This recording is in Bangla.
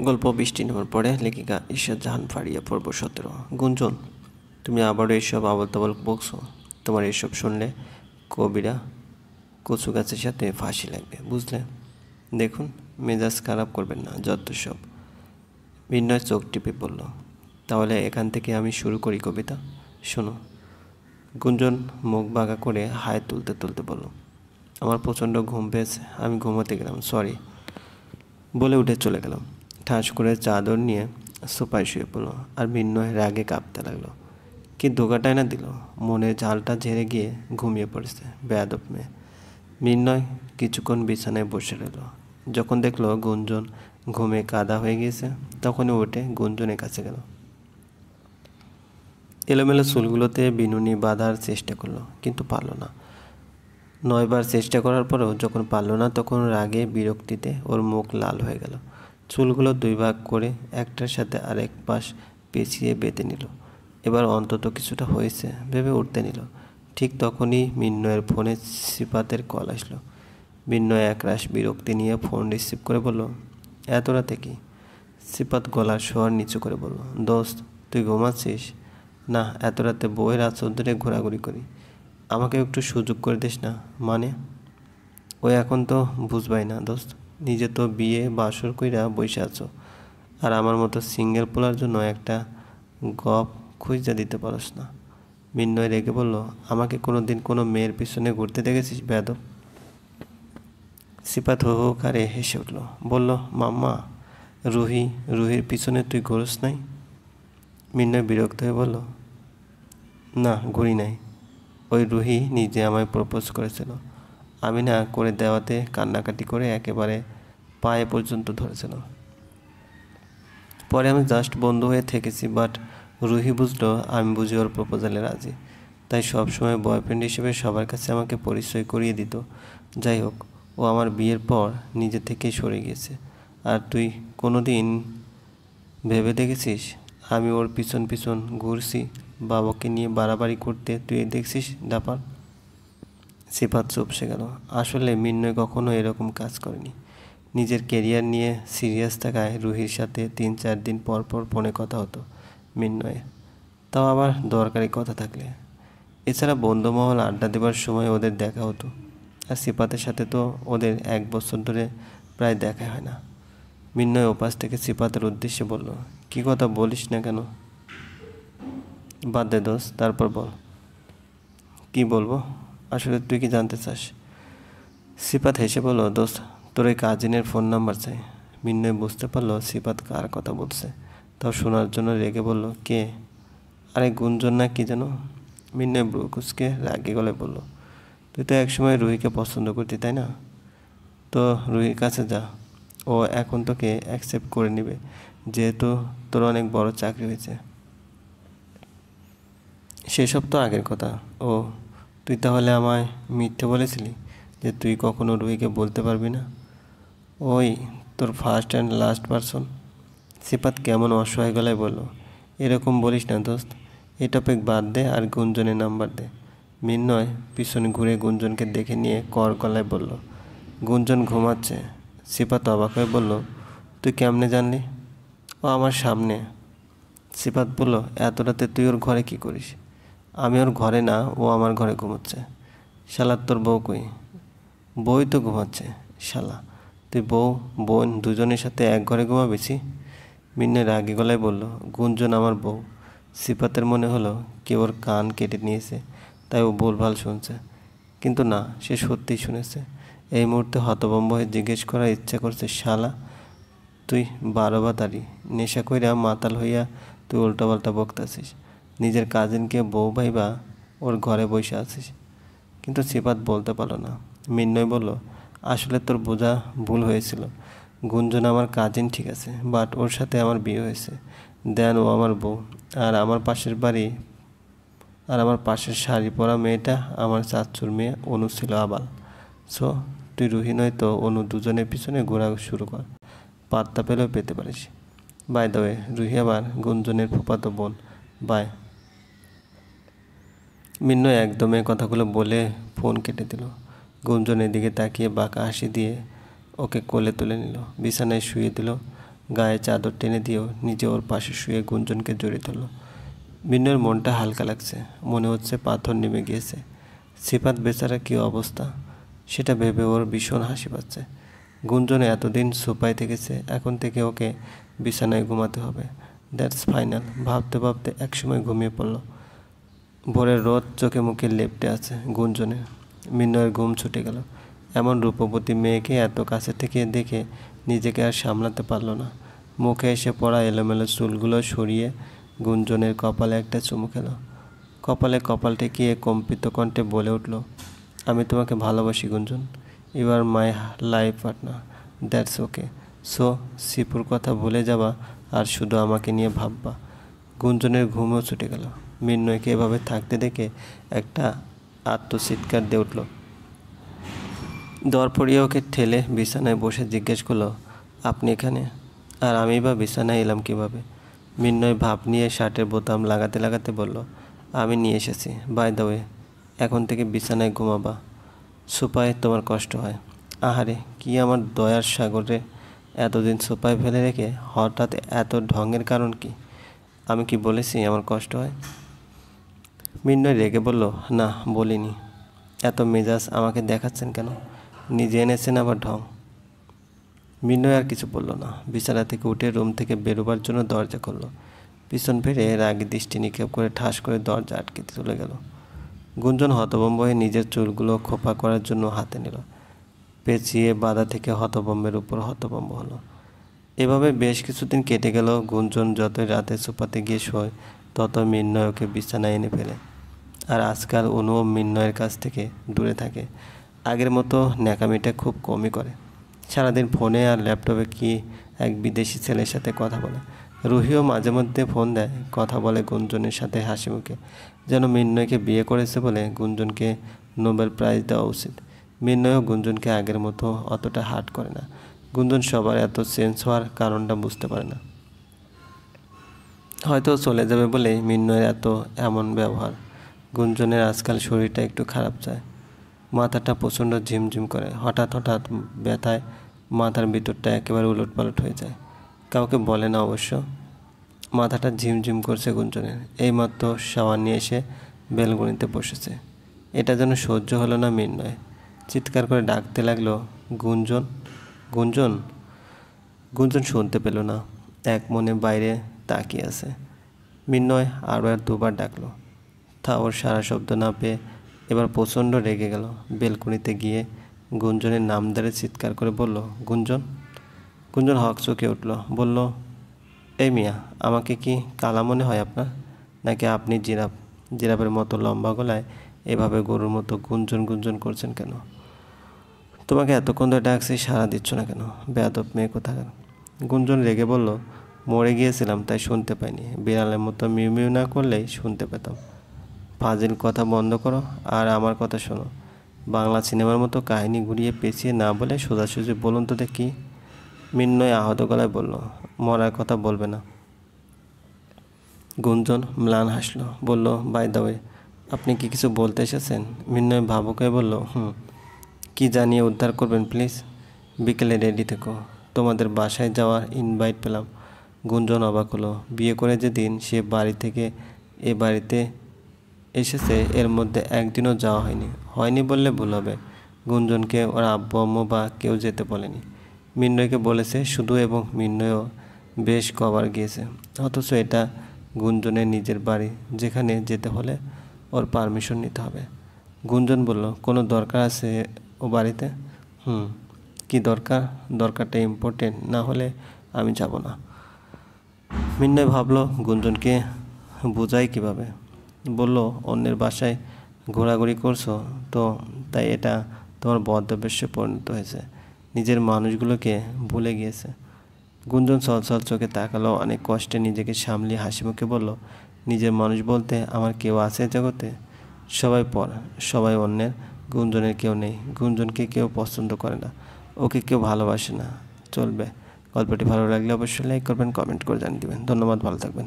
গল্প বৃষ্টি নেওয়ার পরে লেখিকা ঈশ্বর জাহান ফারিয়া পর্ব 17। গুঞ্জন, তুমি আবারও এসব আবল তাবল বকছো। তোমার এসব শুনলে কবিরা কচু গাছের সাথে ফাঁসি লাগবে, বুঝলে? দেখুন, মেজাজ খারাপ করবেন না, যত সব। বিনয় চোখ টিপে বলল, তাহলে এখান থেকে আমি শুরু করি কবিতা। শোনো। গুঞ্জন মুখ বাঁকা করে হাই তুলতে তুলতে বলল, আমার প্রচণ্ড ঘুম পেয়েছে, আমি ঘুমোতে গেলাম, সরি বলে উঠে চলে গেলাম। ঠাস করে চাদর নিয়ে সোফায় শুয়ে পড়লো। আর বিনয় রাগে কাঁপতে লাগলো। কি ধোকাটাই না দিল, মনের ঝালটা ঝেড়ে গিয়ে ঘুমিয়ে পড়েছে বেয়াদব মেয়ে। বিনয় কিছুক্ষণ বিছানায় বসে রইল। যখন দেখলো গুঞ্জন ঘুমে কাদা হয়ে গিয়েছে, তখনই উঠে গুঞ্জনের কাছে গেল। এলোমেলো চুলগুলোতে বিনুনি বাঁধার চেষ্টা করলো, কিন্তু পারল না। 9 বার চেষ্টা করার পরেও যখন পারল না, তখন রাগে বিরক্তিতে ওর মুখ লাল হয়ে গেল। চুলগুলো 2 ভাগ করে একটার সাথে আরেক পাশ পেঁচিয়ে বেঁধে নিল। এবার অন্তত কিছুটা হয়েছে ভেবে উঠতে নিল। ঠিক তখনই মিন্নয়ের ফোনে সিফাতের কল আসলো। মিন্নয় একরাশ বিরক্তি নিয়ে ফোন রিসিভ করে বলল, এত রাতে কি? সিফাত গলার স্বর নিচু করে বলল, দোস্ত, তুই ঘুমাচ্ছিস? না, এত রাতে বউয়ের আঁচল ধরে ঘোরাঘুরি করি। আমাকে একটু সুযোগ করে দিস না। মানে? ওই এখন তো বুঝবাই না দোস্ত, নিজে তো বিয়ে বাসর কইরা বসে আছো, আর আমার মতো সিঙ্গেল পোলার জন্য একটা গপ খুঁজা দিতে পারস না। মিন্নয় রেগে বলল, আমাকে কোনো দিন কোনো মেয়ের পিছনে ঘুরতে দেখেছিস বেয়াদব? সিফাত হো হো করে হেসে উঠল, বলল, মাম্মা, রুহির পিছনে তুই ঘুরস নাই? মিন্নয় বিরক্ত হয়ে বলল, না, ঘুরি নাই। ওই রুহি নিজে আমায় প্রপোজ করেছিল। আমি না করে দেওয়াতে কান্নাকাটি করে একেবারে পায়ে পর্যন্ত ধরেছিল। পরে আমি জাস্ট বন্ধু হয়ে থেকেছি, বাট রুহি বুঝলো আমি বুঝি ওর প্রপোজালে রাজি। তাই সবসময় বয়ফ্রেন্ড হিসেবে সবার কাছে আমাকে পরিচয় করিয়ে দিত। যাই হোক, ও আমার বিয়ের পর নিজে থেকেই সরে গিয়েছে। আর তুই কোনো দিন ভেবে দেখেছিস আমি ওর পিছন পিছন ঘুরছি বাবাকে নিয়ে বাড়াবাড়ি করতে? তুই দেখছিস ব্যাপার? সিফাত চুপসে গেল। আসলে মিন্নয় কখনো এরকম কাজ করেনি। নিজের কেরিয়ার নিয়ে সিরিয়াস থাকায় রুহির সাথে 3-4 দিন পর পর ফোনে কথা হতো মিন্নয়ে, তাও আবার দরকারি কথা থাকলে। এছাড়া বন্ধুমহল আড্ডা দেবার সময় ওদের দেখা হতো। আর সিফাতের সাথে তো ওদের 1 বছর ধরে প্রায় দেখা হয় না। মিন্নয় ওপাশ থেকে সিফাতের উদ্দেশ্যে বলল, কি কথা বলিস না কেন? বাদ দে দোস্ত, তারপর বল। কি বলবো? আসলে তুই কি জানতে চাস? সিফাত হেসে বলল, দোস্ত, তোর ওই কাজিনের ফোন নাম্বার চাই। মিন্নয় বুঝতে পারলো সিফাত কার কথা বলছে, তাও শোনার জন্য রেগে বলল, কে? আরে গুঞ্জন না কি যেন। মিন্নয় ব্রুকুসকে রাগে গলে বলল, তুই তো একসময় রুহিকে পছন্দ করতি, তাই না? তো রুহির কাছে যা, ও এখন তোকে অ্যাকসেপ্ট করে নেবে, যেহেতু তোর অনেক বড় চাকরি হয়েছে। সেসব তো আগের কথা। ও, তুই তাহলে আমায় মিথ্যে বলেছিলি যে তুই কখনো রুহিকে বলতে পারবি না? ওই তোর ফার্স্ট অ্যান্ড লাস্ট পারসন। সিফাত কেমন অসহায় গলায় বলল, এরকম বলিস না দোস্ত, এই টপিক বাদ দে আর গুঞ্জনের নাম্বার দে। মিন্নয় পিছনে ঘুরে গুঞ্জনকে দেখে নিয়ে কর গলায় বলল, গুঞ্জন ঘুমাচ্ছে। সিফাত অবাক হয়ে বলল, তুই কেমনে জানলি? ও আমার সামনে। সিফাত বলল, এত রাতে তুই ওর ঘরে কি করিস? আমি ওর ঘরে না, ও আমার ঘরে ঘুমোচ্ছে। শালা, তোর বউ কই? বউই তো ঘুমাচ্ছে। শালা, তুই বউ বোন দুজনের সাথে এক ঘরে ঘুমাবিছি? মিন্নয় রাগী গলায় বলল, গুঞ্জন আমার বউ। সিফাতের মনে হলো কেউ ওর কান কেটে নিয়েছে, তাই ও ভুলভাল শুনছে। কিন্তু না, সে সত্যিই শুনেছে। এই মুহূর্তে হতভম্ব হয়ে জিজ্ঞেস করার ইচ্ছা করছে, শালা, তুই 12 বাতারি নেশা কইরা মাতাল হইয়া তুই উল্টাপাল্টা বকতাছিস, নিজের কাজিনকে বউ ভাইবা ওর ঘরে বসে আছিস। কিন্তু সিফাত বলতে পারল না। মিন্নয় বলল, আসলে তোর বোঝা ভুল হয়েছিল। গুঞ্জন আমার কাজিন ঠিক আছে, বাট ওর সাথে আমার বিয়ে হয়েছে। দেন ও আমার বউ। আর আমার পাশের শাড়ি পরা মেয়েটা আমার চাচ্চুর মেয়ে অনু ছিল আবাল। সো তুই রুহি নয় তো অনু দুজনের পিছনে ঘোরা শুরু কর, পাত্তা পেলেও পেতে পারিস। বাই দ্য ওয়ে, রুহি আবার গুঞ্জনের ফুফাতো বোন। বাই। মিন্নয় একদমে কথাগুলো বলে ফোন কেটে দিল। গুঞ্জনের দিকে তাকিয়ে বাঁকা হাসি দিয়ে ওকে কোলে তুলে নিল, বিছানায় শুয়ে দিল গায়ে চাদর টেনে দিয়েও নিজে ওর পাশে শুয়ে গুঞ্জনকে জড়িয়ে ধরল। মিন্নয়ের মনটা হালকা লাগছে, মনে হচ্ছে পাথর নেমে গিয়েছে। সিফাত বেচারা কী অবস্থা সেটা ভেবে ওর ভীষণ হাসি পাচ্ছে। গুঞ্জন এতদিন সোফায় থেকেছে, এখন থেকে ওকে বিছানায় ঘুমাতে হবে। দ্যাটস ফাইনাল ভাবতে ভাবতে একসময় ঘুমিয়ে পড়ল। ভোরের রোদ চোখে মুখে লেপ্টে আছে গুঞ্জনের। মিন্নয়ের ঘুম ছুটে গেল। এমন রূপবতী মেয়েকে এত কাছে থেকে দেখে নিজেকে আর সামলাতে পারল না। মুখে এসে পড়া এলোমেলো চুলগুলো সরিয়ে গুঞ্জনের কপালে একটা চুমু খেল। কপালে কপাল ঠেকিয়ে কম্পিত কণ্ঠে বলে উঠল, আমি তোমাকে ভালোবাসি Gunjan. You are my life partner. That's okay. So শিপুর কথা ভুলে যাবা আর শুধু আমাকে নিয়ে ভাববা। গুঞ্জনের ঘুমও ছুটে গেল। মিন্নয়কে এভাবে থাকতে দেখে একটা আত্মচিৎকার দিয়ে উঠল। দরপড়িয়ে ওকে ঠেলে বিছানায় বসে জিজ্ঞেস করলো, আপনি এখানে? আর আমি বা বিছানায় এলাম কীভাবে? মিন্নয় ভাব নিয়ে শার্টের বোতাম লাগাতে লাগাতে বলল, আমি নিয়ে এসেছি। বাই দ্য ওয়ে, এখন থেকে বিছানায় ঘুমাবা। সোফায় তোমার কষ্ট হয়। আহারে কি আমার দয়ার সাগরে, এতদিন সোফায় ফেলে রেখে হঠাৎ এত ঢঙের কারণ কি? আমি কি বলেছি আমার কষ্ট হয়? মিন্নয় রেগে বলল, না বলিনি। এত মেজাজ আমাকে দেখাচ্ছেন কেন? নিজে এনেছেন আবার ঢং। মিন্নয় আর কিছু বলল না। বিছানা থেকে উঠে রুম থেকে বেরোবার জন্য দরজা খুলল। পিছন ফিরে রাগী দৃষ্টি নিক্ষেপ করে ঠাস করে দরজা আটকে চলে গেল। গুঞ্জন হতভম্ব হয়ে নিজের চুলগুলো খোপা করার জন্য হাতে নিল। পেঁচিয়ে বাধা থেকে হতভম্বের উপর হতভম্ব হলো। এভাবে বেশ কিছুদিন কেটে গেল। গুঞ্জন যতই রাতে সোফাতে গিয়ে শোয়, তত মিন্নয় ওকে বিছানায় এনে ফেলে। আর আজকাল অনুও মিন্নয়ের কাছ থেকে দূরে থাকে। আগের মতো ন্যাকামিটা খুব কমই করে। সারাদিন ফোনে আর ল্যাপটপে কি এক বিদেশি ছেলের সাথে কথা বলে। রুহিও মাঝে মধ্যে ফোন দেয়, কথা বলে গুঞ্জনের সাথে হাসি মুখে, যেন মিন্নয়কে বিয়ে করেছে বলে গুঞ্জনকে নোবেল প্রাইজ দেওয়া উচিত। মিন্নয়ও গুঞ্জনকে আগের মতো অতটা হার্ট করে না। গুঞ্জন সবার এত চেঞ্জ হওয়ার কারণটা বুঝতে পারে না। হয়তো চলে যাবে বলেই মিন্নয়ের এমন ব্যবহার। গুঞ্জনের আজকাল শরীরটা একটু খারাপ যায়। মাথাটা প্রচণ্ড ঝিমঝিম করে। হঠাৎ হঠাৎ ব্যথায় মাথার ভিতরটা একেবারে উলটপালট হয়ে যায়। কাউকে বলে না অবশ্য। মাথাটা ঝিমঝিম করছে গুঞ্জনের। এইমাত্র শাওয়ার নিয়ে এসে বেলকনিতে বসেছে। এটা যেন সহ্য হলো না মিন্নয়। চিৎকার করে ডাকতে লাগলো, গুঞ্জন, গুঞ্জন। গুঞ্জন শুনতে পেল না, এক মনে বাইরে তাকিয়ে আছে। মিন্নয় আরও দুবার ডাকলো। তা ওর সারা শব্দ না পেয়ে এবার প্রচণ্ড রেগে গেল। বেলকনিতে গিয়ে গুঞ্জনের নাম ধরে চিৎকার করে বলল, গুঞ্জন। গুঞ্জন হকচকে উঠল, বলল, এই মিয়া, আমাকে কি কালা মনে হয় আপনার? নাকি আপনি জিরাফ? জিরাফের মতো লম্বা গলায় এভাবে গরুর মতো গুঞ্জন গুঞ্জন করছেন কেন? তোমাকে এতক্ষণ ধরে ডাকছি, সাড়া দিচ্ছ না কেন? বেয়াদব মেয়ে কোথাকার। গুঞ্জন রেগে বলল, মরে গিয়েছিলাম তাই শুনতে পাইনি। বিড়ালের মতো মিউ মিউ না করলেই শুনতে পেতাম। ফাজিল কথা বন্ধ করো আর আমার কথা শোনো। বাংলা সিনেমার মতো কাহিনী ঘুরিয়ে পেঁচিয়ে না বলে সোজাসুজি বলুন তো দেখি। মিন্নয় আহত গলায় বলল, মরার কথা বলবে না। গুঞ্জন ম্লান হাসলো, বলল, বাই দ্য ওয়ে, আপনি কি কিছু বলতে এসেছেন? মিন্নয় ভাবুক হয়ে বলল, কি জানিয়ে উদ্ধার করবেন প্লিজ? বিকেলে রেডি থেকো, তোমাদের বাসায় যাওয়ার ইনভাইট পেলাম। গুঞ্জন অবাক হলো। বিয়ে করে যেদিন সে বাড়ি থেকে এ বাড়িতে এসেছে, এর মধ্যে একদিনও যাওয়া হয়নি বললে ভুল হবে। গুঞ্জনকে ওর আব্বু আম্মু বা কেউ যেতে বলেনি। মিন্নয়কে বলেছে শুধু, এবং মিন্নয়ও বেশ কবার গিয়েছে। অথচ এটা গুঞ্জনের নিজের বাড়ি, যেখানে যেতে হলে ওর পারমিশন নিতে হবে। গুঞ্জন বলল, কোনো দরকার আছে ও বাড়িতে? কি দরকার? দরকারটা ইম্পর্টেন্ট না হলে আমি যাব না। মিন্নয় ভাবলো গুঞ্জনকে বোঝাই কিভাবে। বলল, অন্যের বাসায় ঘোরাঘুরি করছো তো, তাই এটা তোমার বদ্ধভ্যাসে পরিণত হয়েছে। নিজের মানুষগুলোকে ভুলে গিয়েছে। গুঞ্জন ছলছল চোখে তাকালো। অনেক কষ্টে নিজেকে সামলিয়ে হাসি মুখে বলল, নিজের মানুষ বলতে আমার কেউ আছে জগতে? সবাই পর, সবাই অন্যের। গুঞ্জনের কেউ নেই। গুঞ্জনকে কেউ পছন্দ করে না, ওকে কেউ ভালোবাসে না। চলবে। গল্পটি ভালো লাগলে অবশ্যই লাইক করবেন, কমেন্ট করে জানিয়ে দেবেন। ধন্যবাদ, ভালো থাকবেন।